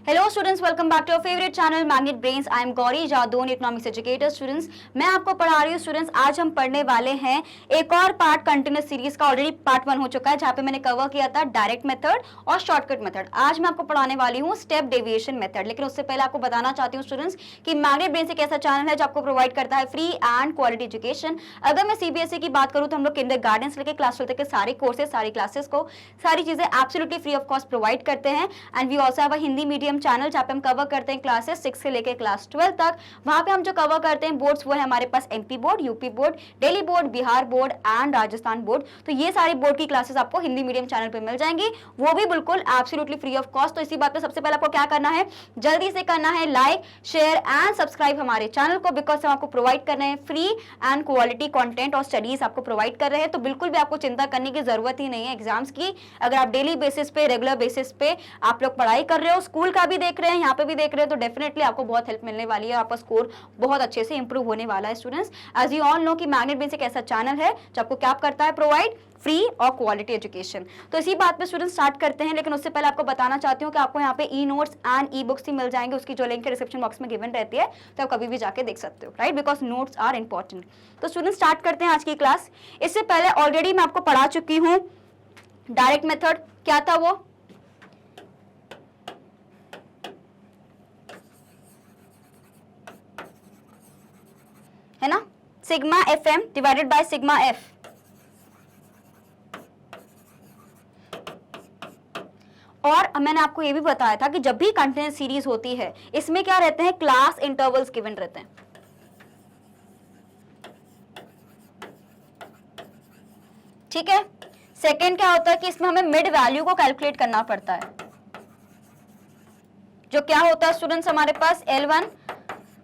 Hello students, welcome back to your favourite channel Magnet Brains. I am Gauri Jadaun, economics educator. Students, मैं आपको पढ़ा रही हूँ। स्टूडेंट्स, आज हम पढ़ने वाले हैं एक और पार्ट कंटिन्यूस सीरीज का। ऑलरेडी पार्ट 1 हो चुका है जहाँ पे मैंने कवर किया था डायरेक्ट मेथड और शॉर्टकट मेथड। आज मैं आपको पढ़ाने वाली हूँ स्टेप डेविएशन मेथड। लेकिन उससे पहले आपको बताना चाहती हूँ स्टूडेंट्स कि मैग्नेट ब्रेन्स एक ऐसा चैनल है जो आपको प्रोवाइड करता है फ्री एंड क्वालिटी एजुकेशन। अगर मैं सीबीएसई की बात करूँ तो हम लोग किंडरगार्टन से लेकर क्लास 12 तक के सारे कोर्सेज, सारी क्लासेस को, सारी चीजें absolutely free of cost provide करते हैं। And we also have a Hindi medium channel जहाँ पे हम कवर करते हैं क्लासेस 6 से लेकर क्लास 12 तक। वहां पे हम जो कवर करते हैं बोर्ड्स वो है हमारे पास MP board, UP board, Delhi board, Bihar board and Rajasthan board. तो ये सारी बोर्ड की क्लासेस आपको हिंदी मीडियम चैनल पे मिल जाएंगी, वो भी बिल्कुल एब्सोल्युटली फ्री ऑफ कॉस्ट। तो इसी बात पे सबसे पहले आपको क्या करना है, जल्दी से करना है लाइक, शेयर एंड सब्सक्राइब हमारे चैनल को, बिकॉज हम आपको प्रोवाइड कर रहे हैं फ्री एंड क्वालिटी कंटेंट और स्टडीज आपको प्रोवाइड कर रहे हैं। तो बिल्कुल भी आपको चिंता करने की जरूरत ही नहीं है एग्जाम्स की। अगर आप डेली बेसिस पे, रेगुलर बेसिस पे आप लोग पढ़ाई कर रहे हो, स्कूल का भी देख रहे हैं, यहाँ पे भी देख रहे हैं, तो डेफिनेटली आपको बहुत हेल्प मिलने वाली है। आपका स्कोर बहुत अच्छे से इंप्रूव होने वाला है। Students, as you all know कि मैग्नेट ब्रेन्स एक ऐसा चैनल है जो आपको क्या करता है, प्रोवाइड फ्री और क्वालिटी एजुकेशन। तो इसी बात पे स्टूडेंट स्टार्ट करते हैं। लेकिन उससे पहले आपको बताना चाहती हूँ कि आपको यहाँ पे e notes and e books ही मिल जाएंगे। उसकी जो लिंक है डिस्क्रिप्शन बॉक्स में गिवन रहती है, तो आप कभी भी जाके देख सकते हो, right, because notes are important. तो स्टूडेंट स्टार्ट करते हैं आज की क्लास। इससे पहले ऑलरेडी मैं आपको पढ़ा चुकी हूँ डायरेक्ट मेथड। क्या था वो, है ना, sigma F M divided by sigma F. और मैंने आपको ये भी बताया था कि जब भी कंटिन्यूअस सीरीज होती है इसमें क्या रहते हैं, क्लास इंटरवल्स गिवन रहते हैं। ठीक है। सेकेंड क्या होता है कि इसमें हमें मिड वैल्यू को कैलकुलेट करना पड़ता है, जो क्या होता है स्टूडेंट्स हमारे पास L1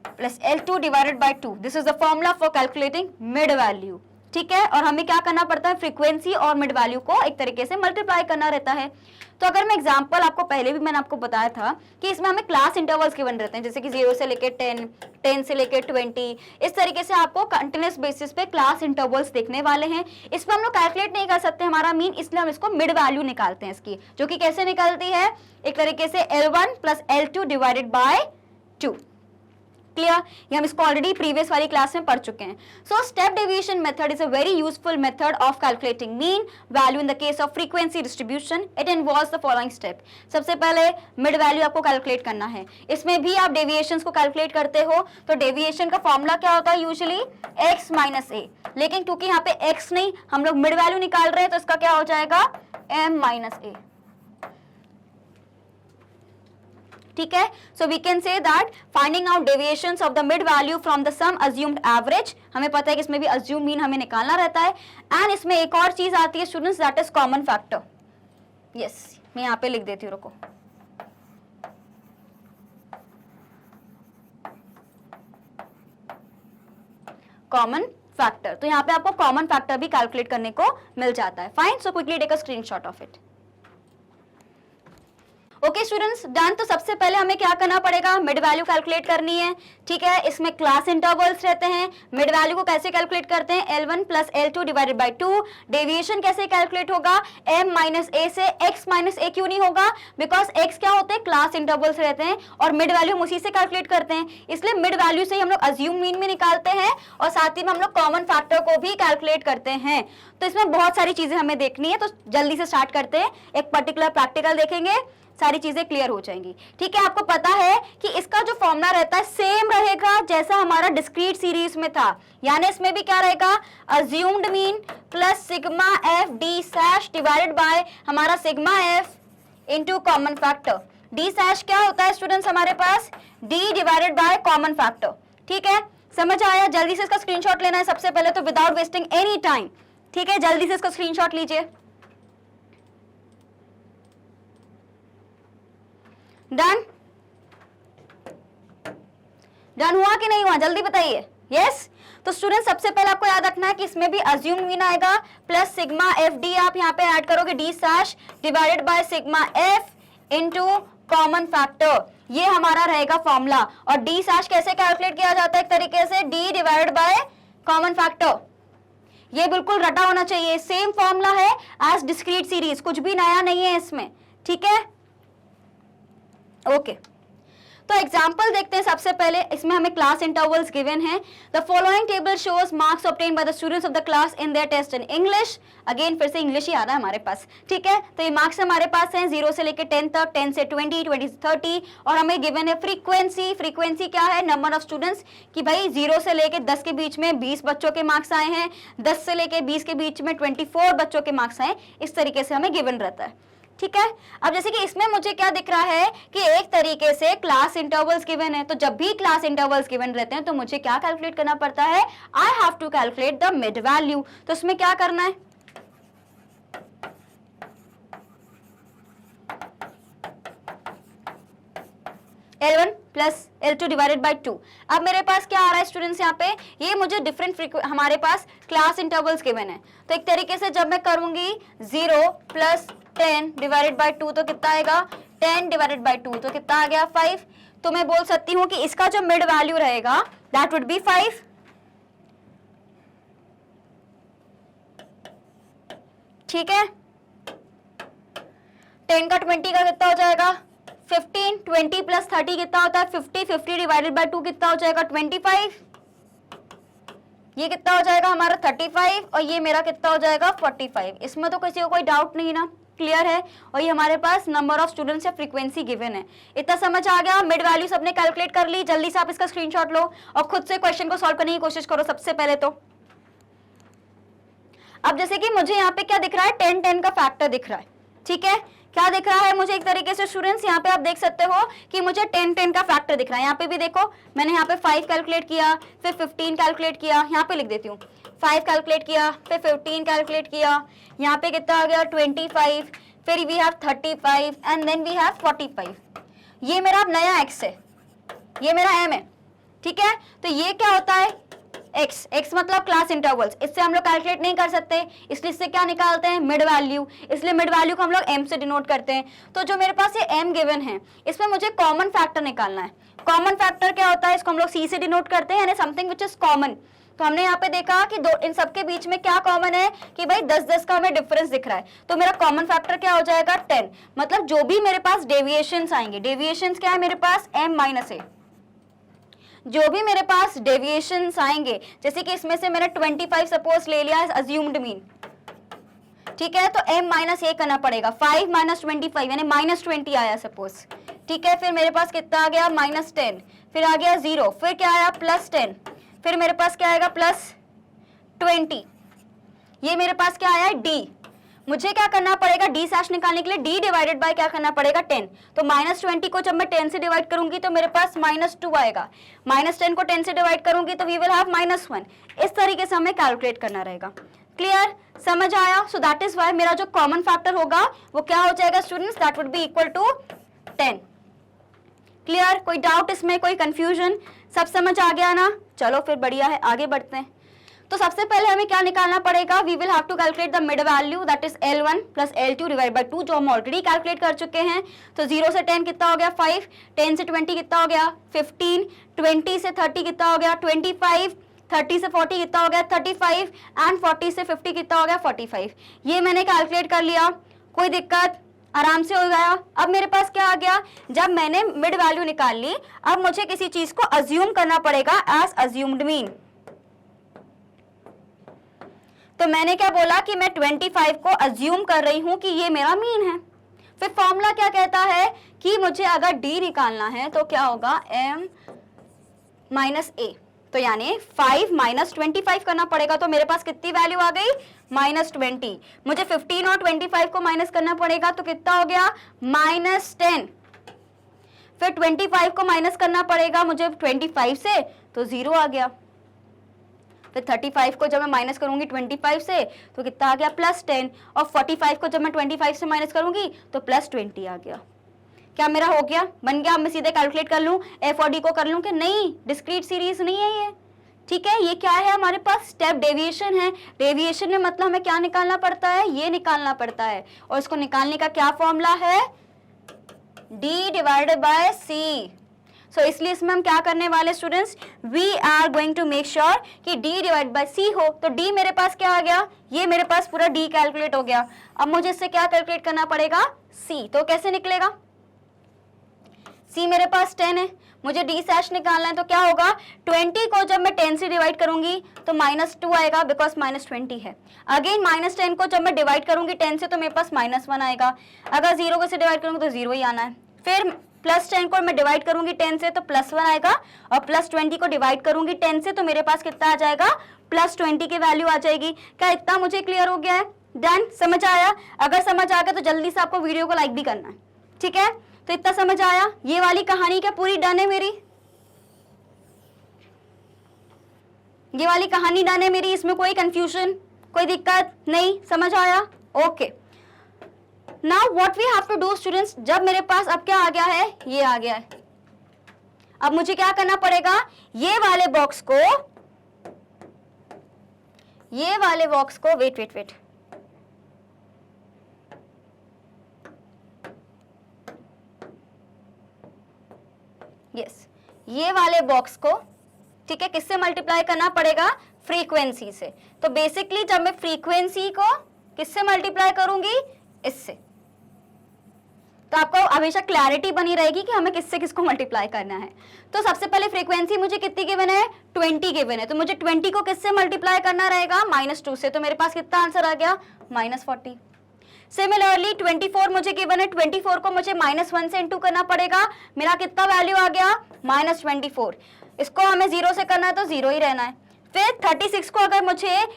plus L2 divided by 2। This is the formula for calculating mid value. ठीक है। और हमें क्या करना पड़ता है, फ्रीक्वेंसी और मिड वैल्यू को एक तरीके से मल्टीप्लाई करना रहता है। तो अगर मैं एग्जांपल आपको पहले भी मैंने आपको बताया था कि इसमें हमें क्लास इंटरवल्स गिवन रहते हैं, जैसे कि 0 से लेकर 10, 10 से लेकर 20। इस तरीके से आपको कंटिन्यूअस बेसिस पे क्लास इंटरवल्स देखने वाले हैं। इसमें हम लोग कैलकुलेट नहीं कर सकते हमारा मीन, इसलिए हम इसको मिड वैल्यू निकालते हैं इसकी, जो कि कैसे निकलती है, एक तरीके से L1 plus L2 divided by 2। Clear, ये हम इसको ऑलरेडी प्रीवियस वाली क्लास में पढ़ चुके हैं। So step deviation method is a very useful method of calculating mean value in the case of frequency distribution. It involves the following step. सबसे पहले मिड वैल्यू आपको कैलकुलेट करना है। इसमें भी आप डेविएशंस को कैलकुलेट करते हो, तो डेविएशन का फॉर्मूला क्या होता है, यूजुअली x माइनस ए। लेकिन क्योंकि यहाँ पे x नहीं, हम लोग मिड वैल्यू निकाल रहे हैं, तो इसका क्या हो जाएगा, m माइनस ए। ठीक है। So we can say that finding out deviations of the mid value from the some assumed average. हमें पता है कि इसमें भी अज्यूम मीन हमें निकालना रहता है। एंड इसमें एक और चीज आती है students, that is common factor. Yes, मैं यहाँ पे लिख देती हूँ, रुको। कॉमन फैक्टर, तो यहाँ पे आपको कॉमन फैक्टर भी कैलकुलेट करने को मिल जाता है। Fine, so quickly take a screenshot of it. Okay students, done. तो सबसे पहले हमें क्या करना पड़ेगा, मिड वैल्यू कैलकुलेट करनी है। ठीक है। इसमें क्लास इंटरवल्स रहते हैं। मिड वैल्यू को कैसे कैलकुलेट करते हैं, L1 plus L2 divided by 2। Deviation कैसे कैलकुलेट होगा, m माइनस ए से। x माइनस ए क्यों नहीं होगा, बिकॉज x क्या होते हैं, क्लास इंटरवल्स रहते हैं, और मिड वैल्यू हम उसी से कैलकुलेट करते हैं। इसलिए मिड वैल्यू से ही हम लोग अज्यूम मीन में निकालते हैं, और साथ ही में हम लोग कॉमन फैक्टर को भी कैलकुलेट करते हैं। तो इसमें बहुत सारी चीजें हमें देखनी है, तो जल्दी से स्टार्ट करते हैं। एक पर्टिकुलर प्रैक्टिकल देखेंगे, सारी चीजें क्लियर हो जाएंगी। ठीक है। आपको पता है कि इसका जो फॉर्मूला रहता है सेम रहेगा जैसा हमारा डिस्क्रीट सीरीज में था, यानी इसमें भी क्या रहेगा, assumed mean plus sigma F D dash divided by हमारा sigma F into common factor. D dash क्या होता है स्टूडेंट्स, हमारे पास D divided by common factor. ठीक है, समझ आया। जल्दी से इसका स्क्रीनशॉट लेना है सबसे पहले, तो विदाउट वेस्टिंग एनी टाइम। ठीक है, जल्दी से इसका स्क्रीनशॉट लीजिए। डन, डन हुआ कि नहीं हुआ, जल्दी बताइए। यस। तो स्टूडेंट सबसे पहले आपको याद रखना है कि इसमें भी अज्यूम मीन आएगा, प्लस सिग्मा एफ डी आप यहाँ पे ऐड करोगे, D dash divided by sigma F into common factor. ये हमारा रहेगा फॉर्मूला। और डी सैश कैसे कैलकुलेट किया जाता है, एक तरीके से D divided by common factor. ये बिल्कुल रटा होना चाहिए, सेम फॉर्मूला है एज डिस्क्रीट सीरीज, कुछ भी नया नहीं है इसमें। ठीक है, ओके तो एग्जाम्पल देखते हैं। सबसे पहले इसमें हमें क्लास इंटरवल्स गिवन है। The following table shows marks obtain by the students of the class in their test in English. Again फिर से इंग्लिश ही आ रहा है हमारे पास, ठीक है। तो ये मार्क्स हमारे पास हैं 0 से लेकर 10 तक, 10 से 20, 20 से 30, और हमें गिवन है फ्रीक्वेंसी। फ्रीक्वेंसी क्या है? नंबर ऑफ स्टूडेंट्स, कि भाई 0 से लेकर 10 के बीच में 20 बच्चों के मार्क्स आए हैं, 10 से लेकर 20 के बीच में 24 बच्चों के मार्क्स आए। इस तरीके से हमें गिवन रहता है, ठीक है। अब जैसे कि इसमें मुझे क्या दिख रहा है कि एक तरीके से क्लास इंटरवल्स गिवन है, तो जब भी क्लास इंटरवल्स गिवन रहते हैं तो मुझे क्या कैलकुलेट करना पड़ता है? I have to calculate the mid value. तो इसमें क्या करना है? L1 plus L2 divided by 2। अब मेरे पास क्या आ रहा है स्टूडेंट्स यहाँ पे? ये मुझे डिफरेंट हमारे पास क्लास इंटरवल्स गिवन है, तो एक तरीके से जब मैं करूंगी 0 प्लस 10 डिवाइडेड बाई 2 तो कितना आएगा? 10 डिवाइडेड बाई 2 तो कितना आ गया? 5। तो मैं बोल सकती हूँ कि इसका जो मिड वैल्यू रहेगा दैट वुड बी 5, ठीक है। 10 का 20 का कितना हो जाएगा? 15। 20 प्लस 30 कितना होता है? 50। 50 डिवाइडेड बाई 2 कितना हो जाएगा? 25। ये कितना हो जाएगा हमारा? 35, और ये मेरा कितना हो जाएगा? 45। इसमें तो किसी को कोई डाउट नहीं ना, क्लियर है। और ये हमारे पास नंबर ऑफ स्टूडेंट्स या फ्रीक्वेंसी गिवन है। इतना समझ आ गया? मिड वैल्यू सबने कैलकुलेट कर ली। जल्दी से आप इसका स्क्रीनशॉट लो और खुद से क्वेश्चन को सॉल्व करने की कोशिश करो सबसे पहले तो। अब जैसे कि मुझे यहाँ पे क्या दिख रहा है? 10-10 का फैक्टर दिख रहा है, ठीक है। क्या दिख रहा है मुझे? एक तरीके से स्टूडेंट्स यहाँ पे आप देख सकते हो कि मुझे 10-10 का फैक्टर दिख रहा है। यहाँ पे भी देखो, मैंने यहाँ पे 5 कैलकुलेट किया, फिर 15 कैलकुलेट किया, यहाँ पे लिख देती हूँ 5 कैलकुलेट किया, फिर 15 कैलकुलेट किया, यहाँ पे कितना आ गया? 25, फिर we have 35 and then we have 45। ये मेरा अब नया x है, ये मेरा m है, ठीक है। तो ये क्या होता है? x मतलब क्लास इंटरवल्स। इससे हम लोग कैलकुलेट नहीं कर सकते, इसलिए इससे क्या निकालते हैं? Mid value. इसलिए मिड वैल्यू को हम लोग m से डिनोट करते हैं। तो जो मेरे पास ये m गिवन है, इसमें मुझे कॉमन फैक्टर निकालना है। कॉमन फैक्टर क्या होता है? इसको हम लोग c से डिनोट करते हैं, यानी समथिंग विच इज कॉमन। तो हमने यहाँ पे देखा कि दो इन सबके बीच में क्या कॉमन है कि भाई 10-10 का हमें डिफरेंस दिख रहा है। तो मेरा कॉमन फैक्टर क्या हो जाएगा? 10। मतलब जो भी मेरे पास डेविएशंस आएंगे, डेविएशंस क्या है मेरे पास? m minus a। जो भी मेरे पास डेविएशंस आएंगे, जैसे कि इसमें से मैंने 25 सपोज ले लिया अज्यूम्ड मीन, ठीक है। तो m माइनस a करना पड़ेगा। 5 माइनस 25 यानी माइनस 20 आया सपोज, ठीक है। फिर मेरे पास कितना आ गया? माइनस 10, फिर आ गया 0, फिर क्या आया? प्लस 10, फिर मेरे पास क्या आएगा? प्लस 20। ये मेरे पास क्या आया? d। मुझे क्या करना पड़ेगा? d सैश निकालने के लिए d डिवाइडेड बाय क्या करना पड़ेगा? 10। तो माइनस 20 को जब मैं 10 से डिवाइड करूंगी तो मेरे पास माइनस 2 आएगा। माइनस 10 को 10 से डिवाइड करूंगी तो वी विल हैव माइनस 1। इस तरीके से हमें कैलकुलेट करना रहेगा। क्लियर? समझ आया? सो दैट इज वाई मेरा जो कॉमन फैक्टर होगा वो क्या हो जाएगा students? That would be equal to 10। Clear? कोई डाउट इसमें, कोई कंफ्यूजन? सब समझ आ गया ना? चलो फिर बढ़िया है, आगे बढ़ते हैं। तो सबसे पहले हमें क्या निकालना पड़ेगा? We will have to calculate the mid value that is L1 plus L2 divide by 2, जो हम ऑलरेडी कैलकुलेट कर चुके हैं। तो 0 से 10 कितना हो गया? 5, 10 से 20 कितना हो गया? 15, 20 से 30 कितना हो गया? 25, 30 से 40 कितना हो गया? 35 एंड 40 से 50 कितना हो गया? 45। ये मैंने कैलकुलेट कर लिया, कोई दिक्कत? आराम से हो गया। अब मेरे पास क्या आ गया? जब मैंने मिड वैल्यू निकाल ली, अब मुझे किसी चीज को अज्यूम करना पड़ेगा एज अज्यूम्ड मीन। तो मैंने क्या बोला कि मैं 25 को अज्यूम कर रही हूं कि ये मेरा मीन है। फिर फॉर्मूला क्या कहता है कि मुझे अगर d निकालना है तो क्या होगा? m minus a। तो यानी 5 माइनस 25 करना पड़ेगा। तो मेरे पास कितनी वैल्यू आ गई? माइनस 20। मुझे 15 और 25 को माइनस करना पड़ेगा तो कितना हो गया? माइनस 10। फिर 25 को माइनस करना पड़ेगा मुझे 25 से, तो 0 आ गया। फिर 35 को जब मैं माइनस करूंगी 25 से तो कितना आ गया? प्लस 10। और 45 को जब मैं 25 से माइनस करूंगी तो प्लस 20 आ गया। क्या मेरा हो गया? बन गया? अब मैं सीधे कैलकुलेट कर लूं, f और d को कर लूं कि नहीं? डिस्क्रीट सीरीज नहीं है ये, ठीक है। ये क्या है हमारे पास? स्टेप डेविएशन है। डेविएशन में मतलब हमें क्या निकालना पड़ता है? ये निकालना पड़ता है। और इसको निकालने का क्या फॉर्मूला है? d divided by c। So इसलिए इसमें हम क्या करने वाले students? We are going to make sure कि d डिवाइड बाय c हो। तो d मेरे पास क्या आ गया? ये मेरे पास पूरा d कैलकुलेट हो गया। अब मुझे इससे क्या कैलकुलेट करना पड़ेगा? c। तो कैसे निकलेगा? C मेरे पास 10 है, मुझे D सैश निकालना है, तो क्या होगा 20 को जब मैं 10 से डिवाइड करूंगी तो -2 आएगा बिकॉज -20 है। अगेन -10 को जब मैं डिवाइड करूंगी 10 से तो मेरे पास -1 आएगा। अगर 0 को से डिवाइड करूंगी तो 0 ही आना है। फिर +10 को मैं डिवाइड करूंगी 10 से तो +1 आएगा, और +20 को डिवाइड करूंगी 10 से तो मेरे पास कितना आ जाएगा +20 की वैल्यू आ जाएगी। क्या इतना मुझे क्लियर हो गया है? डन, समझ आया? अगर समझ आ गया तो जल्दी से आपको वीडियो को लाइक भी करना है, ठीक है? तो इतना समझ आया? ये वाली कहानी क्या पूरी डन है मेरी? ये वाली कहानी डन है मेरी, इसमें कोई कंफ्यूजन, कोई दिक्कत नहीं? समझ आया? Okay, now what we have to do students, जब मेरे पास अब क्या आ गया है, ये आ गया है, अब मुझे क्या करना पड़ेगा, ये वाले बॉक्स को वेट यस, ये वाले बॉक्स को, ठीक है, किससे मल्टीप्लाई करना पड़ेगा? फ्रीक्वेंसी से। तो बेसिकली जब मैं फ्रीक्वेंसी को किससे मल्टीप्लाई करूंगी? इससे। तो आपको हमेशा क्लैरिटी बनी रहेगी कि हमें किससे किसको मल्टीप्लाई करना है। तो सबसे पहले फ्रीक्वेंसी मुझे कितनी गिवन है? 20 गिवन है, तो मुझे 20 को किससे मल्टीप्लाई करना रहेगा? -2 से। तो मेरे पास कितना आंसर आ गया? -40। सिमिलरली 24 मुझे गिवन है, 24 को मुझे -1 से इंटू करना पड़ेगा, मेरा कितना वैल्यू आ गया? -24। इसको हमें 0 से करना है तो 0 ही रहना है। फिर 36 को अगर मुझे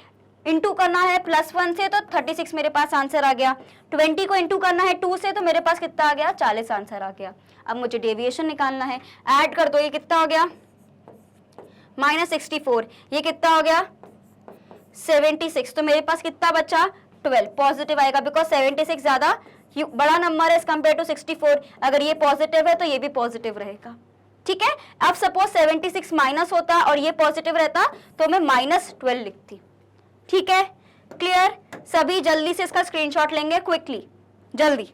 इंटू करना है +1 से तो 36 मेरे पास आंसर आ गया। 20 को इंटू करना है 2 से तो मेरे पास कितना आ गया? 40 आंसर आ गया। अब मुझे डेविएशन निकालना है, ऐड कर दो, ये कितना हो गया? -64, ये कितना हो गया? 76। तो मेरे पास कितना बचा? 12। पॉजिटिव आएगा बिकॉज 76 ज्यादा बड़ा नंबर है एज कम्पेयर टू 64। अगर ये पॉजिटिव है तो ये भी पॉजिटिव रहेगा, ठीक है? अब सपोज 76 माइनस होता और ये पॉजिटिव रहता तो मैं -12 लिखती, ठीक है? क्लियर? सभी जल्दी से इसका स्क्रीनशॉट लेंगे क्विकली, जल्दी।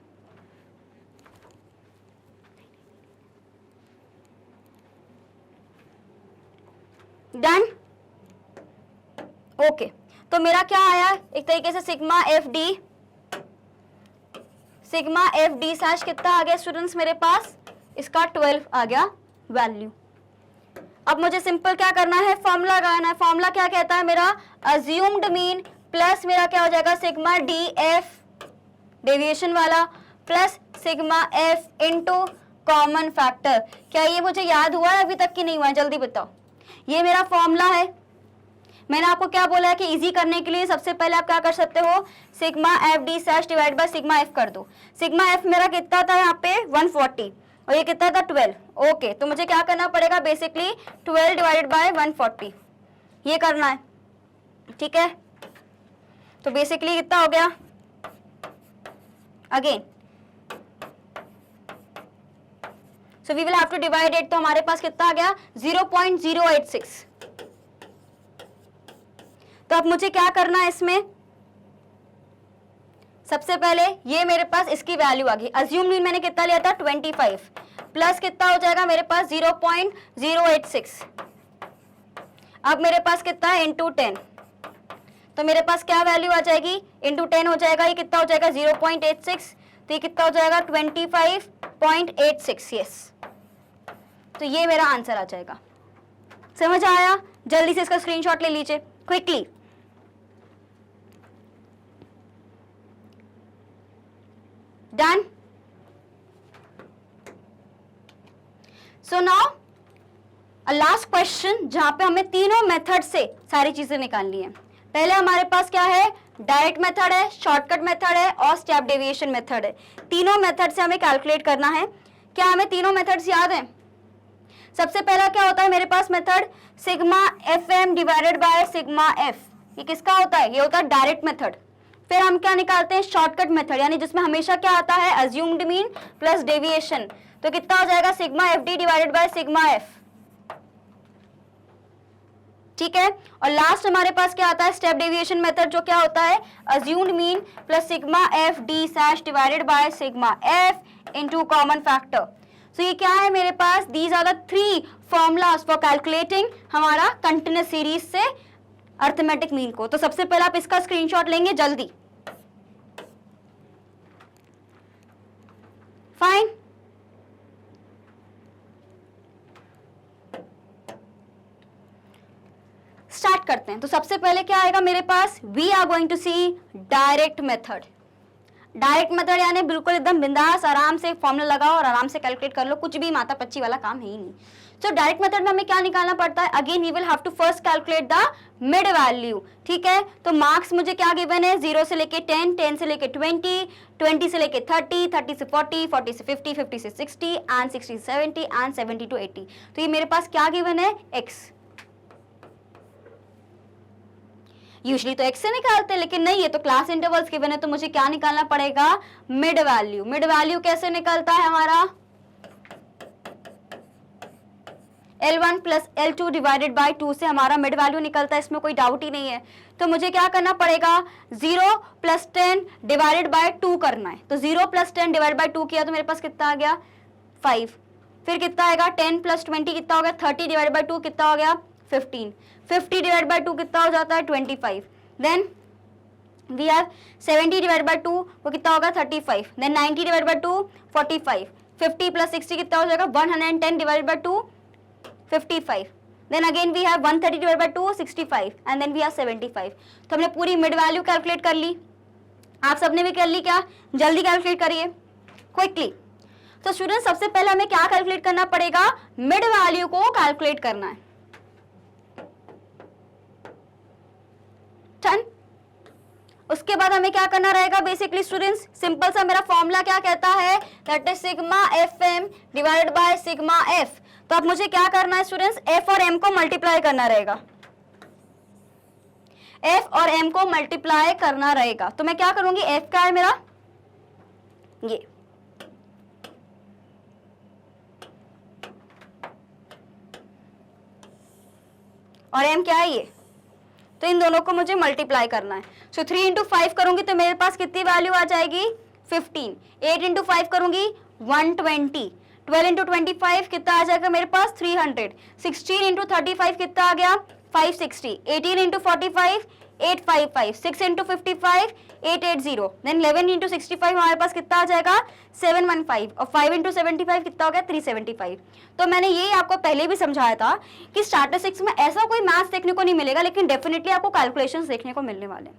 डन? ओके, तो मेरा क्या आया? एक तरीके से सिग्मा एफ डी सैश कितना आ गया स्टूडेंट्स मेरे पास? इसका 12 आ गया वैल्यू। अब मुझे सिंपल क्या करना है? फॉर्मूला लगाना है। फॉर्मूला क्या कहता है मेरा? अज्यूम्ड मीन प्लस मेरा क्या हो जाएगा? सिग्मा डी एफ डेविएशन वाला plus sigma F into common factor. क्या ये मुझे याद हुआ है अभी तक कि नहीं हुआ है? जल्दी बताओ। ये मेरा फॉर्मूला है। मैंने आपको क्या बोला है कि इजी करने के लिए सबसे पहले आप क्या कर सकते हो? Sigma F D सैश divide by sigma F कर दो। सिग्मा एफ मेरा कितना था यहाँ पे? 140 और ये कितना था? 12। ओके, तो मुझे क्या करना पड़ेगा? बेसिकली 12 डिवाइडेड बाय 140 ये करना है, ठीक है? तो बेसिकली कितना हो गया? Again so we will have to divide it. तो हमारे पास कितना आ गया? 0.086। तो अब मुझे क्या करना है इसमें? सबसे पहले ये मेरे पास इसकी वैल्यू आ गई। अज्यूम मीन मैंने कितना लिया था? 25 प्लस कितना हो जाएगा मेरे पास? 0.086। अब मेरे पास कितना है? इंटू 10। तो मेरे पास क्या वैल्यू आ जाएगी? इंटू 10 हो जाएगा, ये कितना हो जाएगा? 0.86। तो ये कितना हो जाएगा? 25.86। यस, तो ये मेरा आंसर आ जाएगा। समझ आया? जल्दी से इसका स्क्रीनशॉट ले लीजिए quickly. Done? So now last question जहां पे हमें तीनों मेथड से सारी चीजें निकालनी है। पहले हमारे पास क्या है? डायरेक्ट मेथड है, शॉर्टकट मेथड है और स्टेप डेविएशन मेथड है। तीनों मेथड से हमें कैलकुलेट करना है। क्या हमें तीनों मेथड्स याद हैं? सबसे पहला क्या होता है मेरे पास method? Sigma F M divided by sigma F. ये किसका होता है? ये होता है डायरेक्ट मेथड। फिर हम क्या निकालते हैं? शॉर्टकट मेथड, यानी जिसमें हमेशा क्या आता है? Assumed mean plus deviation. तो कितना हो जाएगा? Sigma F D divided by sigma F, ठीक है? और लास्ट हमारे पास क्या आता है? स्टेप डेविएशन मेथड, जो क्या होता है? Assumed mean plus sigma F D dash divided by sigma F into common factor. So ये क्या है मेरे पास? These are the 3 formulas for calculating हमारा कंटिन्यूअस सीरीज से अर्थमेटिक मीन को। तो सबसे पहले आप इसका स्क्रीनशॉट लेंगे जल्दी। फाइन, स्टार्ट करते हैं। तो सबसे पहले क्या आएगा मेरे पास, we are going to see direct method. Direct method यानी बिल्कुल एकदम बिंदास आराम से फॉर्मूला लगाओ और आराम से कैलकुलेट कर लो, कुछ भी माता पच्ची वाला काम है ही नहीं। तो डायरेक्ट मेथड में हमें क्या निकालना पड़ता है, again we will have to first calculate the mid value. ठीक है, तो मार्क्स मुझे क्या गिवन है, 0 से लेके 10, 10 से लेके 20, 20 से लेके 30, 30 से 40, 40 से 50, 50 से 60 एंड 60 से 70 एंड 70 टू 80। तो ये मेरे पास क्या गिवन है, x। यूजली तो x से निकालते हैं, लेकिन नहीं, ये तो क्लास इंटरवल्स गिवन है, तो मुझे क्या निकालना पड़ेगा, मिड वैल्यू। मिड वैल्यू कैसे निकलता है हमारा, L1 plus L2 divided by 2 से हमारा मिड वैल्यू निकलता है, इसमें कोई डाउट ही नहीं है। तो मुझे क्या करना पड़ेगा, 0 प्लस 10 डिवाइडेड बाई 2 करना है। तो 0 प्लस 10 डिवाइड बाई 2 किया तो मेरे पास कितना आ गया, 5। फिर कितना आएगा, 10 प्लस 20 कितना हो गया, 30 डिवाइड बाई 2 कितना हो गया, 15। 50 डिवाइड बाई 2 कितना हो जाता है, 25। Then we have 70 divide by 2, वो कितना होगा, 35। Then 90 divide by 2, 45। 50 प्लस 60 कितना हो जाएगा, 110 divide by 2, 55। Then again we have 130 divided by 2, 65 and then we have 75। तो हमने पूरी मिड वैल्यू कैलकुलेट कर ली, आप सबने भी कर ली क्या, जल्दी कैलकुलेट करिए क्विकली। तो स्टूडेंट सबसे पहले हमें क्या कैलकुलेट करना पड़ेगा, मिड वैल्यू को कैलकुलेट करना है। डन। उसके बाद हमें क्या करना रहेगा, बेसिकली स्टूडेंट्स सिंपल सा मेरा फॉर्मूला क्या कहता है, that is sigma F M divided by sigma F. तो अब मुझे क्या करना है स्टूडेंट्स, एफ और एम को मल्टीप्लाई करना रहेगा, एफ और एम को मल्टीप्लाई करना रहेगा। तो मैं क्या करूंगी, एफ का है मेरा ये, और एम क्या है ये, तो इन दोनों को मुझे मल्टीप्लाई करना है। सो 3 इंटू 5 करूंगी तो मेरे पास कितनी वैल्यू आ जाएगी, 15। 8 इंटू 5 करूंगी 120। 12 इंटू 25 कितना आ जाएगा मेरे पास, 300। 16 इंटू 35 कितना आ गया, 560। 18 इंटू 45, 855। 6 इंटू 55, 880। देन 11 इंटू 65 हमारे पास कितना आ जाएगा, 715। और 5 इंटू 75 कितना हो गया, 375। तो मैंने ये आपको पहले भी समझाया था कि स्टैटिस्टिक्स में ऐसा कोई मैथ्स देखने को नहीं मिलेगा, लेकिन डेफिनेटली आपको कैलकुलेशंस देखने को मिलने वाले हैं।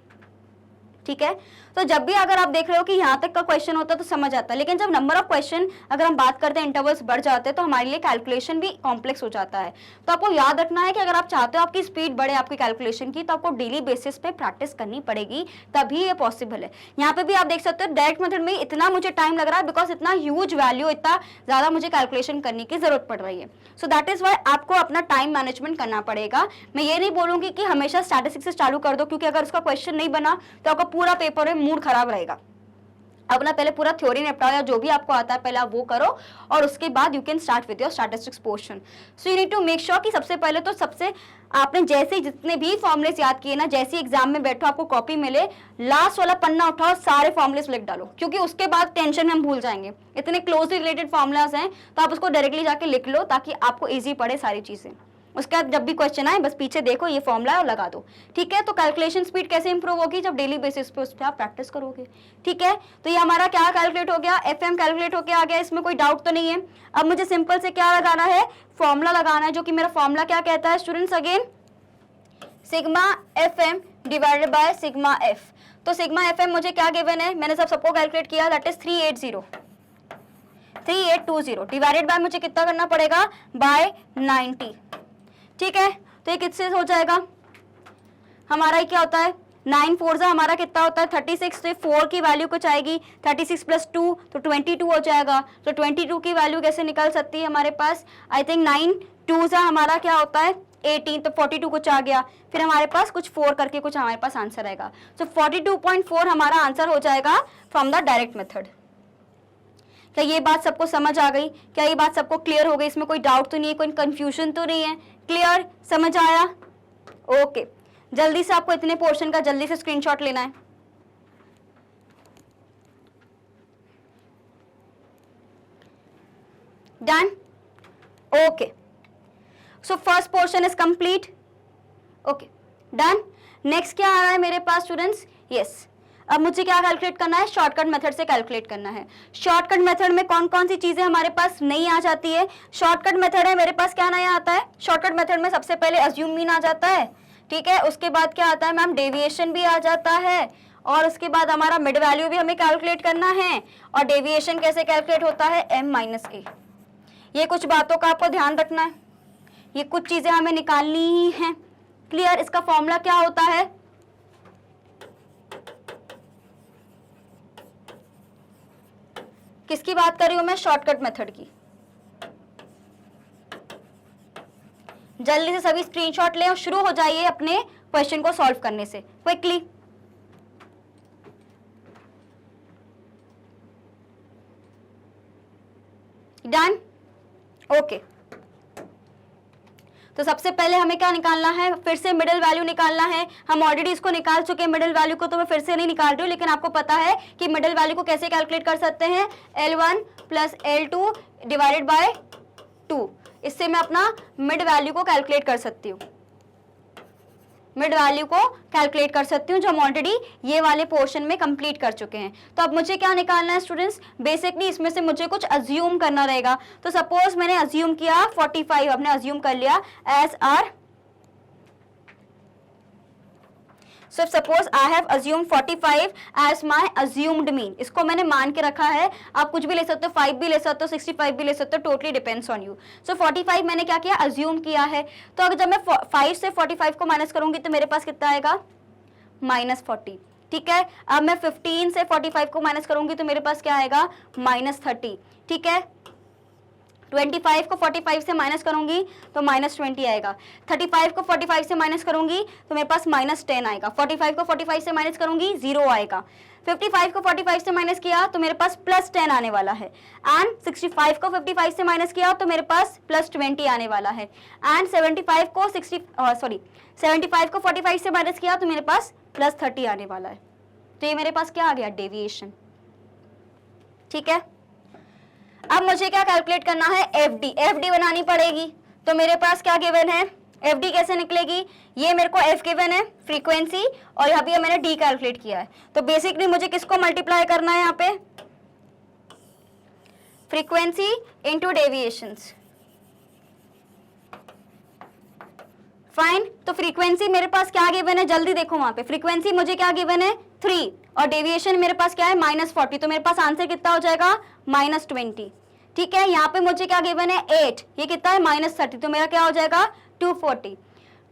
ठीक है, तो जब भी अगर आप देख रहे हो कि यहाँ तक का क्वेश्चन होता है तो समझ आता है, लेकिन जब नंबर ऑफ क्वेश्चन अगर हम बात करते हैं, इंटरवल्स बढ़ जाते हैं, तो हमारे लिए कैलकुलेशन भी कॉम्प्लेक्स हो जाता है। तो आपको याद रखना है कि अगर आप चाहते हो आपकी स्पीड बढ़े आपकी कैलकुलेशन की, तो आपको डेली बेसिस पे प्रैक्टिस करनी पड़ेगी, तभी ये पॉसिबल है। यहाँ पे भी आप देख सकते हो डायरेक्ट मेथड में इतना मुझे टाइम लग रहा है, बिकॉज इतना ह्यूज वैल्यू, इतना ज्यादा मुझे कैलकुलेशन करने की जरूरत पड़ रही है। सो दैट इज वाई आपको अपना टाइम मैनेजमेंट करना पड़ेगा। मैं ये नहीं बोलूंगी कि हमेशा स्टैटिस्टिक्स से चालू कर दो, क्योंकि अगर उसका क्वेश्चन नहीं बना तो आपका पूरा पेपर में मूड खराब रहेगा। अपना पहले पूरा थ्योरी निपटाओ, या जो भी आपको आता है पहले आप वो करो, और उसके बाद you can start with your statistics portion. So you need to make sure कि सबसे पहले तो आपने जैसे जितने भी फॉर्मुलेस याद किए ना, जैसे एग्जाम में बैठो आपको कॉपी मिले, लास्ट वाला पन्ना उठाओ, सारे फॉर्मुलेस लिख डालो, क्योंकि उसके बाद टेंशन में हम भूल जाएंगे। इतने क्लोजली रिलेटेड फॉर्मुलास हैं, तो आप उसको डायरेक्टली जाके लिख लो, ताकि आपको ईजी पड़े सारी चीजें। उसके बाद जब भी क्वेश्चन आए बस पीछे देखो ये फॉर्मूला और लगा दो। ठीक है, तो कैलकुलेशन स्पीड कैसे इंप्रूव होगी, जब डेली बेसिस पे उस पर आप प्रैक्टिस करोगे। ठीक है, तो ये हमारा क्या कैलकुलेट हो गया, एफएम कैलकुलेट होके आ गया, इसमें कोई डाउट तो नहीं है। अब मुझे सिंपल से क्या लगाना है, फॉर्मूला लगाना है, जो कि मेरा फॉर्मूला क्या कहता है students, again sigma FM divided by sigma F. तो सिग्मा एफएम मुझे क्या गिवन है, मैंने सबको कैलकुलेट किया, दैट इज 3820 डिवाइडेड बाय मुझे कितना करना पड़ेगा, बाय 90। ठीक है, तो ये किससे हो जाएगा, हमारा क्या होता है, 9 4 हमारा कितना होता है 36। तो 4 की वैल्यू कुछ आएगी, 36 प्लस 2 तो 22 हो जाएगा। तो 22 की वैल्यू कैसे निकल सकती है हमारे पास, आई थिंक 9 2 हमारा क्या होता है 18, तो 42 कुछ आ गया, फिर हमारे पास कुछ 4 करके कुछ हमारे पास आंसर आएगा। तो 42.4 हमारा आंसर हो जाएगा फ्रॉम द डायरेक्ट मेथड। क्या ये बात सबको समझ आ गई, क्या ये बात सबको क्लियर हो गई, इसमें कोई डाउट तो नहीं है, कोई कंफ्यूजन तो नहीं है, क्लियर, समझ आया? ओके, जल्दी से आपको इतने पोर्शन का जल्दी से स्क्रीनशॉट लेना है। Done, okay, so first portion is complete. Okay done, next क्या आ रहा है मेरे पास स्टूडेंट्स, यस अब मुझे क्या कैलकुलेट करना है, शॉर्टकट मेथड से कैलकुलेट करना है। शॉर्टकट मेथड में कौन कौन सी चीजें हमारे पास नहीं आ जाती है, शॉर्टकट मेथड है मेरे पास क्या नहीं आता है, शॉर्टकट मेथड में सबसे पहले अज्यूम मीन आ जाता है, ठीक है। उसके बाद क्या आता है मैम, डेविएशन भी आ जाता है, और उसके बाद हमारा मिड वैल्यू भी हमें कैलकुलेट करना है। और डेविएशन कैसे कैलकुलेट होता है, m माइनस ए। ये कुछ बातों का आपको ध्यान रखना है, ये कुछ चीजें हमें निकालनी ही हैं। क्लियर। इसका फॉर्मूला क्या होता है, किसकी बात कर रही हूं मैं, शॉर्टकट मेथड की। जल्दी से सभी स्क्रीनशॉट लें और शुरू हो जाइए अपने क्वेश्चन को सॉल्व करने से क्विकली। Done, okay. तो सबसे पहले हमें क्या निकालना है, फिर से मिडिल वैल्यू निकालना है। हम ऑलरेडी इसको निकाल चुके हैं मिडिल वैल्यू को, तो मैं फिर से नहीं निकाल रही हूँ, लेकिन आपको पता है कि मिडिल वैल्यू को कैसे कैलकुलेट कर सकते हैं, L1 plus L2 divided by 2। इससे मैं अपना मिड वैल्यू को कैलकुलेट कर सकती हूँ, मिड वैल्यू को कैलकुलेट कर सकती हूँ, जो हम ऑलरेडी ये वाले पोर्शन में कंप्लीट कर चुके हैं। तो अब मुझे क्या निकालना है स्टूडेंट्स, बेसिकली इसमें से मुझे कुछ अज्यूम करना रहेगा। तो सपोज मैंने अज्यूम किया 45, हमने अज्यूम कर लिया as R. So suppose I have assumed 45 as my assumed mean, इसको मैंने मान के रखा है। आप कुछ भी ले सकते हो, 5 भी ले सकते हो, 65 भी ले सकते हो, टोटली डिपेंड्स ऑन यू। सो 45 मैंने क्या किया, अज्यूम किया है। तो अगर जब मैं 5 से 45 को माइनस करूंगी तो मेरे पास कितना आएगा, -40। ठीक है। अब मैं 15 से 45 को माइनस करूंगी तो मेरे पास क्या आएगा, -30। ठीक है। 25 को 45 से माइनस करूंगी तो -20 आएगा। 35 को 45 से माइनस करूंगी तो मेरे पास -10 आएगा। 45 को 45 से माइनस करूंगी 0 आएगा। 55 को 45 से माइनस किया तो मेरे पास +10 आने वाला है। एंड 65 को 55 से माइनस किया तो मेरे पास +20 आने वाला है। एंड 75 को 45 से माइनस किया तो मेरे पास +30 आने वाला है। तो ये मेरे पास क्या आ गया, डेविएशन। ठीक है। अब मुझे क्या कैलकुलेट करना है, एफडी बनानी पड़ेगी। तो मेरे पास क्या गिवन है, एफडी कैसे निकलेगी, ये मेरे को एफ गिवन है फ्रीक्वेंसी, और यहाँ पे मैंने डी कैलकुलेट किया है। तो बेसिकली मुझे किसको मल्टीप्लाई करना है यहाँ पे, फ्रीक्वेंसी इनटू डेविएशंस। फाइन। तो फ्रीक्वेंसी मेरे पास क्या गिवन है, जल्दी देखो वहां पे, फ्रीक्वेंसी मुझे क्या गिवन है 3, और डेविएशन मेरे पास क्या है -40। तो मेरे पास आंसर कितना हो जाएगा, -20। ठीक है। यहाँ पे मुझे क्या गिवन है 8, ये कितना है -30, तो मेरा क्या हो जाएगा 240।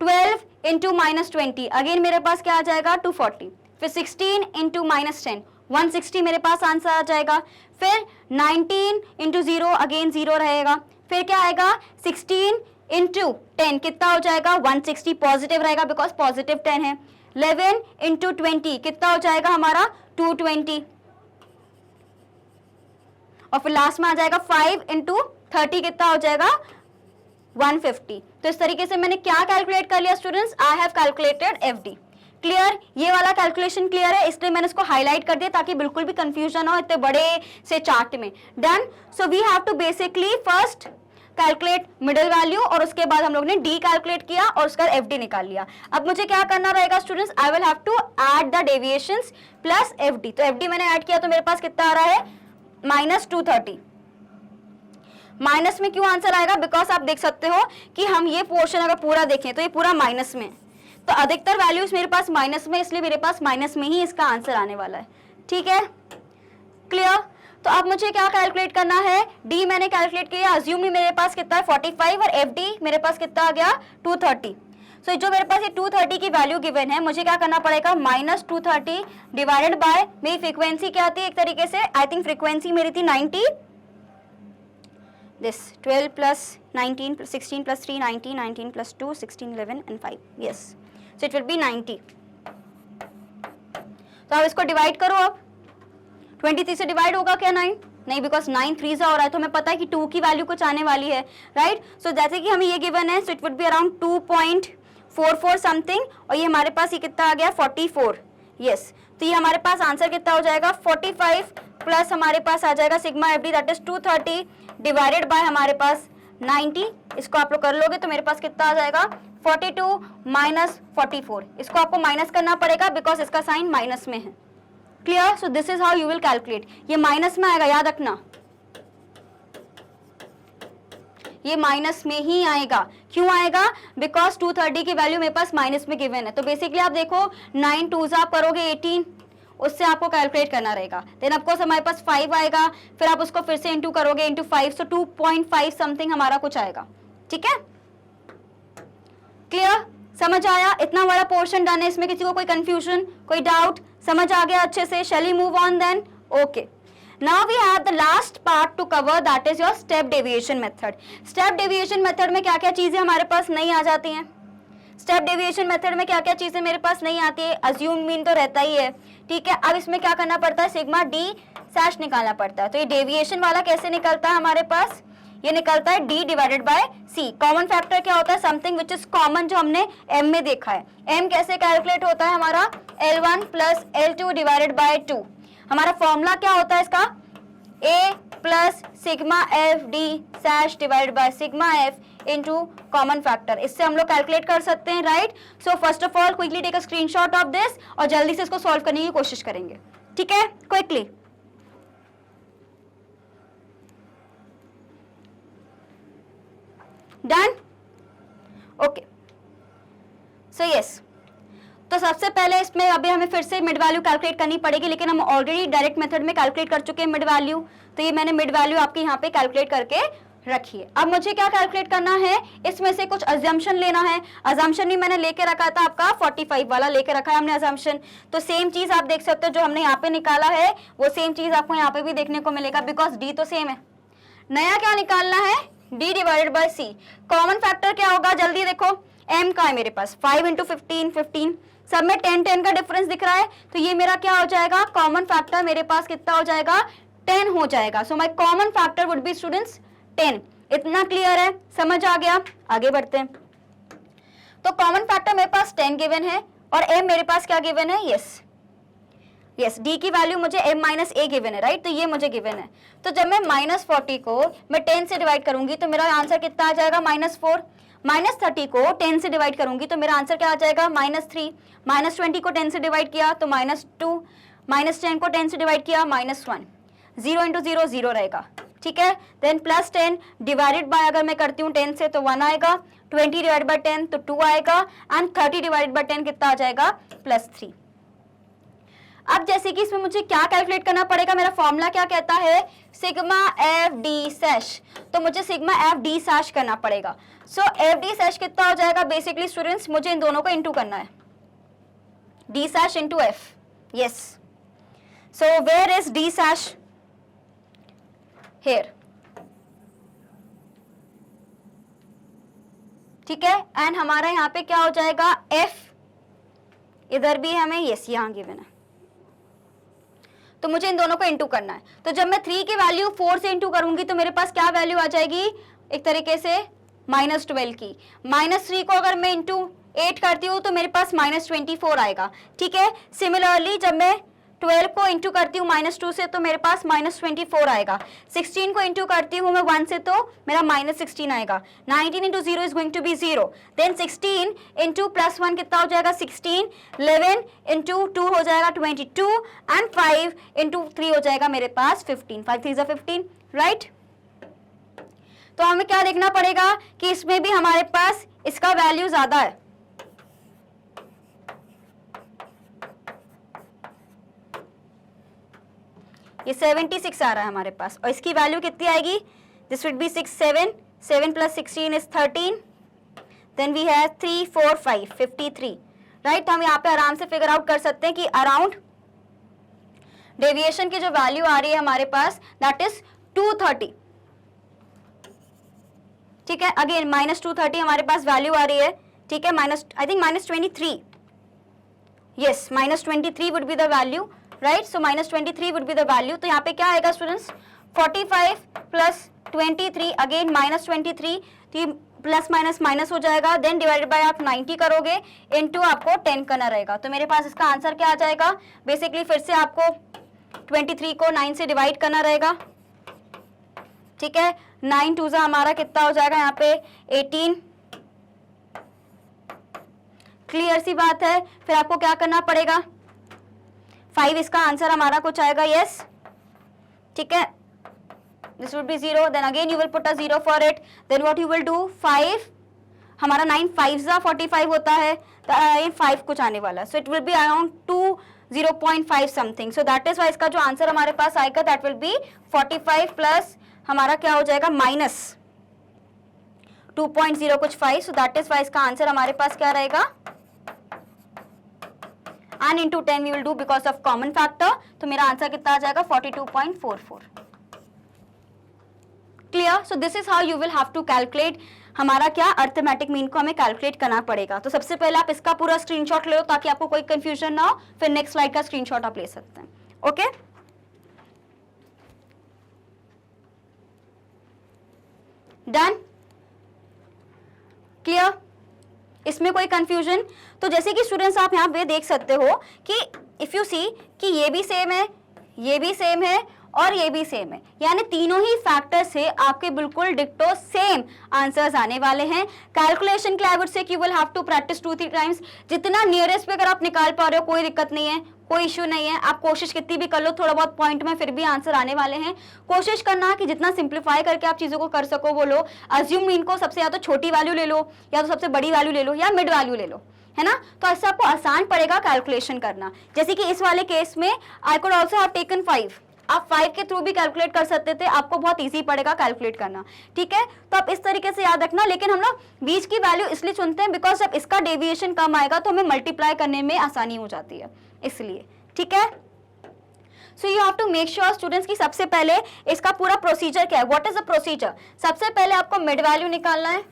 12 इंटू -20, अगेन मेरे पास क्या आ जाएगा 240। फिर 16 इंटू -10, 160 मेरे पास आंसर आ जाएगा। फिर 19 इंटू 0, अगेन 0 रहेगा। फिर क्या आएगा 16 इंटू 10, कितना हो जाएगा 160, पॉजिटिव रहेगा बिकॉज पॉजिटिव 10 है। 11 इंटू 20 कितना हो जाएगा हमारा 220, और फिर लास्ट में आ जाएगा 5 इंटू 30, कितना हो जाएगा 150। तो इस तरीके से मैंने क्या कैलकुलेट कर लिया students, I have calculated FD. Clear. ये वाला कैलकुलेशन क्लियर है, इसलिए मैंने इसको हाईलाइट कर दिया ताकि बिल्कुल भी कंफ्यूजन हो इतने बड़े से चार्ट में। Done. So we have to basically first calculate middle value, और उसके बाद हम लोग ने डी कैलकुलेट किया और उसका एफडी निकाल लिया। अब मुझे क्या करना रहेगा students, I will have to add the deviations plus FD. तो एफडी मैंने ऐड किया तो मेरे पास कितना आ रहा है -230। माइनस में क्यों आंसर आएगा, बिकॉज आप देख सकते हो कि हम ये पोर्शन अगर पूरा देखें तो ये पूरा माइनस में, तो अधिकतर वैल्यूज मेरे पास माइनस में, इसलिए मेरे पास माइनस में ही इसका आंसर आने वाला है। ठीक है। क्लियर। तो अब मुझे क्या कैलकुलेट करना है, डी मैंने कैलकुलेट किया, अज्यूम मेरे पास कितना है 45, और एफडी मेरे पास कितना आ गया 230। सो जो मेरे पास ये 230 की वैल्यू गिवन है, मुझे क्या करना पड़ेगा -230 डिवाइडेड बाय, मेरी फ्रीक्वेंसी क्या थी एक तरीके से, आई थिंक फ्रीक्वेंसी मेरी थी 90, this 12 plus 19 plus 16 plus 3 19, 19 plus 2 16, 11 and 5, yes, so it will be 90। तो अब इसको डिवाइड करो, अब 23 से डिवाइड होगा क्या 9, नहीं, बिकॉज 9 3 हो रहा है, तो हमें पता है कि 2 की वैल्यू कुछ आने वाली है, राइट। सो जैसे कि हमें ये गिवन है, so it would be around 2.44 something, और ये हमारे पास ये कितना आ गया 44, यस। तो ये हमारे पास आंसर कितना हो जाएगा 45 प्लस हमारे पास आ जाएगा sigma FD, that is 230 divided by हमारे पास 90। इसको आप लोग कर लोगे तो मेरे पास कितना आ जाएगा 42 माइनस 44, इसको आपको माइनस करना पड़ेगा बिकॉज इसका साइन माइनस में है। Clear. So this is how you will calculate, ये माइनस में आएगा, याद रखना ये माइनस में ही आएगा, क्यों आएगा? बिकॉज 230 की वैल्यू मेरे पास माइनस में गिवन है। तो बेसिकली आप देखो 9 2s आप करोगे 18, उससे आपको कैलकुलेट करना रहेगा। देन ऑफकोर्स हमारे पास 5 आएगा, फिर आप उसको फिर से इंटू करोगे इंटू 5, तो 2.5 समथिंग हमारा कुछ आएगा। ठीक है, क्लियर? समझ आया? इतना बड़ा पोर्शन डन है, इसमें किसी को कोई कंफ्यूजन, कोई डाउट? समझ आ गया अच्छे से? Shall we move on then? Okay, now we have the last part to cover, that is your step deviation method. Step deviation method में क्या क्या चीजें हमारे पास नहीं आ जाती हैं? स्टेप डेविएशन मेथड में क्या क्या चीजें मेरे पास नहीं आती है? अज्यूम मीन तो रहता ही है, ठीक है। अब इसमें क्या करना पड़ता है? सिग्मा डी सैश निकालना पड़ता है। तो ये डेविएशन वाला कैसे निकलता है हमारे पास? ये निकलता है d divided by c। Common factor क्या होता है? समथिंग विच इज कॉमन, जो हमने m में देखा है। m कैसे कैलकुलेट होता है हमारा? L1 plus L2 divided by 2। हमारा फॉर्मूला क्या होता है इसका? a plus sigma F D dash divided by sigma F into common factor. इससे हम लोग कैलकुलेट कर सकते हैं, right? So first of all quickly take a screenshot of this और जल्दी से इसको सॉल्व करने की कोशिश करेंगे, ठीक है? Quickly done? Okay, so yes, तो सबसे पहले इसमें अभी हमें फिर से मिड वैल्यू कैलकुलेट करनी पड़ेगी, लेकिन हम ऑलरेडी डायरेक्ट मेथड में कैलकुलेट कर चुके हैं मिड वैल्यू। तो ये मैंने मिड वैल्यू आपके यहाँ पे कैलकुलेट करके रखी है। अब मुझे क्या कैलकुलेट करना है? इसमें से कुछ अजम्पशन लेना है। अजम्पशन भी मैंने लेके रखा था, आपका 45 वाला लेके रखा है हमने अजम्पशन। तो सेम चीज आप देख सकते हो, जो हमने यहाँ पे निकाला है वो सेम चीज आपको यहाँ पे भी देखने को मिलेगा, बिकॉज डी तो सेम है। नया क्या निकालना है? d divided by c। Common factor क्या होगा? जल्दी देखो, m का है मेरे पास 5 इंटू 15 15, सब में 10 10 का डिफरेंस दिख रहा है। तो ये मेरा क्या हो जाएगा? कॉमन फैक्टर मेरे पास कितना हो जाएगा? 10 हो जाएगा। So my common factor would be students 10। इतना क्लियर है? समझ आ गया? आगे बढ़ते हैं। तो कॉमन फैक्टर मेरे पास 10 गिवन है और m मेरे पास क्या गिवन है? यस, d की वैल्यू मुझे m माइनस a गिवन है, राइट? तो ये मुझे गिवन है। तो जब मैं -40 को मैं 10 से डिवाइड करूंगी तो मेरा आंसर कितना आ जाएगा? -4। -30 को 10 से डिवाइड करूंगी तो मेरा आंसर क्या आ जाएगा? -3। -20 को 10 से डिवाइड किया तो -2। -10 को 10 से डिवाइड किया -1। 0 इंटू 0 0 रहेगा, ठीक है? देन +10 डिवाइडेड बाय, अगर मैं करती हूँ 10 से तो 1 आएगा, 20 डिवाइड बाय 10 तो 2 आएगा, एंड 30 डिवाइडेड बाय 10 कितना आ जाएगा? +3। अब जैसे कि इसमें मुझे क्या कैलकुलेट करना पड़ेगा? मेरा फॉर्मूला क्या कहता है? Sigma F D सैश। तो मुझे सिग्मा एफ डी सैश करना पड़ेगा। सो एफ डी सैश कितना हो जाएगा? बेसिकली स्टूडेंट्स मुझे इन दोनों को इंटू करना है, D dash into F. Yes, so where is D dash? Here, ठीक है? एंड हमारा यहाँ पे क्या हो जाएगा? एफ इधर भी हमें यस यहाँ गिवन है, तो मुझे इन दोनों को इंटू करना है। तो जब मैं 3 की वैल्यू 4 से इंटू करूंगी तो मेरे पास क्या वैल्यू आ जाएगी? एक तरीके से -12 की। -3 को अगर मैं इंटू 8 करती हूँ तो मेरे पास -24 आएगा, ठीक है? सिमिलरली जब मैं 12 को इंटू करती हूँ -2 से तो मेरे पास -24 आएगा। 16 को इंटू करती हूँ मैं 1 से तो मेरा -16 आएगा। 19 into 0 is going to be 0। Then 16 into +1 कितना हो जाएगा? 16। 11 इंटू 2 हो जाएगा 22, एंड 5 इंटू 3 हो जाएगा मेरे पास 15। 5 3 जा 15, राइट? तो हमें क्या देखना पड़ेगा कि इसमें भी हमारे पास इसका वैल्यू ज्यादा है। ये 76 आ रहा है हमारे पास, और इसकी वैल्यू कितनी आएगी? This would be 6 7 7 plus 16 is 13। Then we have 3 4 5 53, right? तो हम यहाँ पे आराम से फिगर आउट कर सकते हैं कि अराउंड डेविएशन की जो वैल्यू आ रही है हमारे पास, दैट इज 230, ठीक है? अगेन -230 हमारे पास वैल्यू आ रही है, ठीक है? I think -23, yes, -23 would be the value, right? So -23 would be the value. तो यहाँ पे क्या आएगा स्टूडेंट्स? 45 प्लस 23, अगेन -23, तो ये प्लस माइनस माइनस हो जाएगा। देन डिवाइडेड बाय आप 90 करोगे, इनटू आपको 10 करना रहेगा। तो मेरे पास इसका आंसर क्या आ जाएगा? बेसिकली फिर से आपको 23 को 9 से डिवाइड करना रहेगा, ठीक है? 9 2 हमारा कितना हो जाएगा यहाँ पे? 18। क्लियर सी बात है? फिर आपको क्या करना पड़ेगा? 5 इसका आंसर हमारा कुछ आएगा, यस, ठीक है? This would be 0. Then again you will put a 0 for it. Then what you will do? 5 हमारा 9 5 जा 45 होता है, तो 5 कुछ आने वाला है, so it will be around 0.5 something, so that is why इसका जो आंसर हमारे पास आएगा दैट विल बी 45 प्लस हमारा क्या हो जाएगा माइनस 2.0 कुछ 5, सो दैट इज वाई इसका आंसर हमारे पास क्या रहेगा, and into 10 we will do because of common factor, तो मेरा आंसर कितना आ जाएगा 42.44। Clear? So this is how you will have to calculate हमारा क्या अर्थमेटिक मीन को हमें कैलकुलेट करना पड़ेगा। तो सबसे पहले आप इसका पूरा स्क्रीनशॉट ले लो ताकि आपको कोई कंफ्यूजन ना हो, फिर नेक्स्ट स्लाइड का स्क्रीनशॉट आप ले सकते हैं। Okay, done, clear? इसमें कोई कंफ्यूजन? तो जैसे कि स्टूडेंट्स आप यहाँ पे देख सकते हो कि इफ यू सी कि ये भी सेम है, ये भी सेम है और ये भी सेम है, यानी तीनों ही फैक्टर से आपके बिल्कुल डिक्टो सेम आंसर्स आने वाले हैं। कैलकुलेशन के लिए आई वुड से कि you will have to practice 2-3 times, जितना नियरेस्ट पे अगर आप निकाल पा रहे हो कोई दिक्कत नहीं है, कोई इश्यू नहीं है, आप कोशिश कितनी भी कर लो थोड़ा बहुत पॉइंट में फिर भी आंसर आने वाले हैं। कोशिश करना कि जितना सिंप्लीफाई करके आप चीज़ों को कर सको वो लो। अज्यूम मीन को सबसे या तो छोटी वैल्यू ले लो या तो सबसे बड़ी वैल्यू ले लो या मिड वैल्यू ले लो, है ना, तो ऐसा आपको आसान पड़ेगा कैलकुलेशन करना। जैसे कि इस वाले केस में I could also have taken 5, आप 5 के थ्रू भी कैलकुलेट कर सकते थे, आपको बहुत इजी पड़ेगा कैलकुलेट करना, ठीक है। तो आप इस तरीके से याद रखना, लेकिन हम लोग बीच की वैल्यू इसलिए चुनते हैं बिकॉज जब इसका डेविएशन कम आएगा तो हमें मल्टीप्लाई करने में आसानी हो जाती है, इसलिए, ठीक है। So you have to make sure students की सबसे पहले इसका पूरा प्रोसीजर क्या है, व्हाट इज द प्रोसीजर। सबसे पहले आपको मिड वैल्यू निकालना है,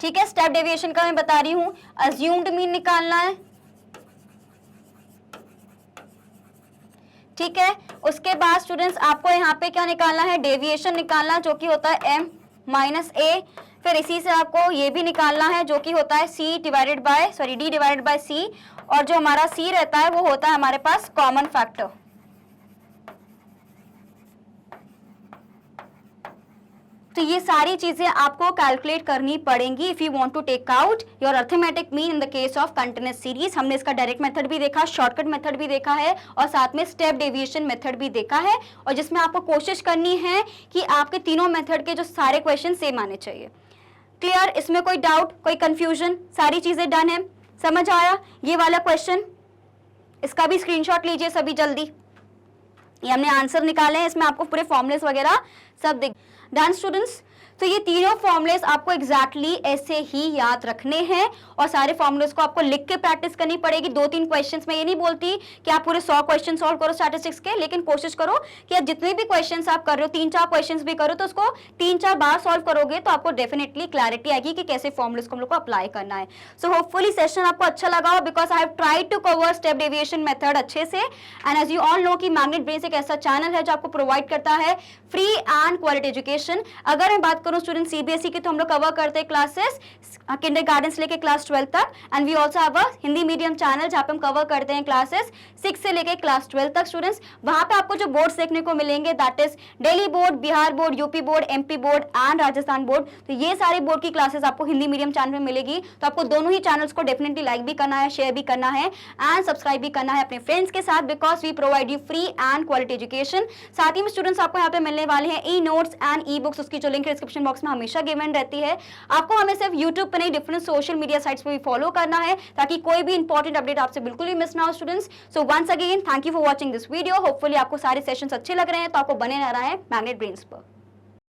ठीक है, स्टेप डेविएशन का मैं बता रही हूं, अज्यूम्ड मीन निकालना है, ठीक है। उसके बाद स्टूडेंट्स आपको यहाँ पे क्या निकालना है, डेविएशन निकालना जो कि होता है m माइनस a, फिर इसी से आपको ये भी निकालना है जो कि होता है d डिवाइडेड बाय c, और जो हमारा c रहता है वो होता है हमारे पास कॉमन फैक्टर। तो ये सारी चीजें आपको कैलकुलेट करनी पड़ेंगी if you want to take out your arithmetic mean in the case of continuous series. हमने इसका डायरेक्ट मेथड भी देखा, शॉर्टकट मेथड भी देखा है और साथ में स्टेप डेविएशन मेथड भी देखा है, और जिसमें आपको कोशिश करनी है कि आपके तीनों मेथड के जो सारे क्वेश्चन सेम आने चाहिए। क्लियर? इसमें कोई डाउट, कोई कंफ्यूजन? सारी चीजें डन है, समझ आया? ये वाला क्वेश्चन इसका भी स्क्रीनशॉट लीजिए सभी जल्दी, ये हमने आंसर निकाले हैं, इसमें आपको पूरे फॉर्मुलेस वगैरह सब दिख। Done students? तो ये तीनों फॉर्मुलेस आपको एग्जैक्टली ऐसे ही याद रखने हैं और सारे फॉर्मुलेस को आपको लिख के प्रैक्टिस करनी पड़ेगी। 2-3 क्वेश्चंस में ये नहीं बोलती कि आप पूरे 100 क्वेश्चन सॉल्व करो स्टैटिस्टिक्स के, लेकिन कोशिश करो कि आप जितने भी क्वेश्चंस आप कर रहे हो 3-4 क्वेश्चंस भी करो तो उसको 3-4 बार सॉल्व करोगे तो आपको डेफिनेटली क्लैरिटी आएगी कि कैसे फॉर्मुलेस को हम लोग को अप्लाई करना है। सो होपफुली सेशन आपको अच्छा लगा हो because I have tried to cover step deviation method अच्छे से, and as you all know कि मैग्नेट ब्रेन्स एक ऐसा चैनल है जो आपको प्रोवाइड करता है फ्री एंड क्वालिटी एजुकेशन। अगर मैं बात करूं स्टूडेंट सीबीएसई की तो हम लोग कवर करते हैं क्लासेस किंडरगार्टन से लेके क्लास 12 तक, and we also have a Hindi medium channel जहां पे हम कवर करते हैं क्लासेस 6 से लेके क्लास 12 तक स्टूडेंट्स। वहां पे आपको जो बोर्ड्स देखने को मिलेंगे that is Delhi board, Bihar board, UP board, MP board and Rajasthan board. तो ये सारे बोर्ड की क्लासेस आपको हिंदी मीडियम चैनल में मिलेगी, तो आपको दोनों ही चैनल्स को डेफिनेटली लाइक भी करना है, शेयर भी करना है एंड सब्सक्राइब भी करना है अपने फ्रेंड्स के साथ because we provide you free and quality education. साथ ही में स्टूडेंट्स आपको यहाँ पे मिलने वाले हैं e notes and e books, उसकी जो लिंक डिस्क्रिप्शन बॉक्स में हमेशा गिवन रहती है। आपको हमें सिर्फ यूट्यूब पे नहीं डिफरेंट सोशल मीडिया साइट्स पे भी फॉलो करना है ताकि कोई भी इंपॉर्टेंट अपडेट आपसे बिल्कुल भी मिस ना हो students. So once again thank you for watching this video. Hopefully आपको सारे सेशंस अच्छे लग रहे हैं तो आपको बने रहना है मैग्नेट ब्रेन्स पर।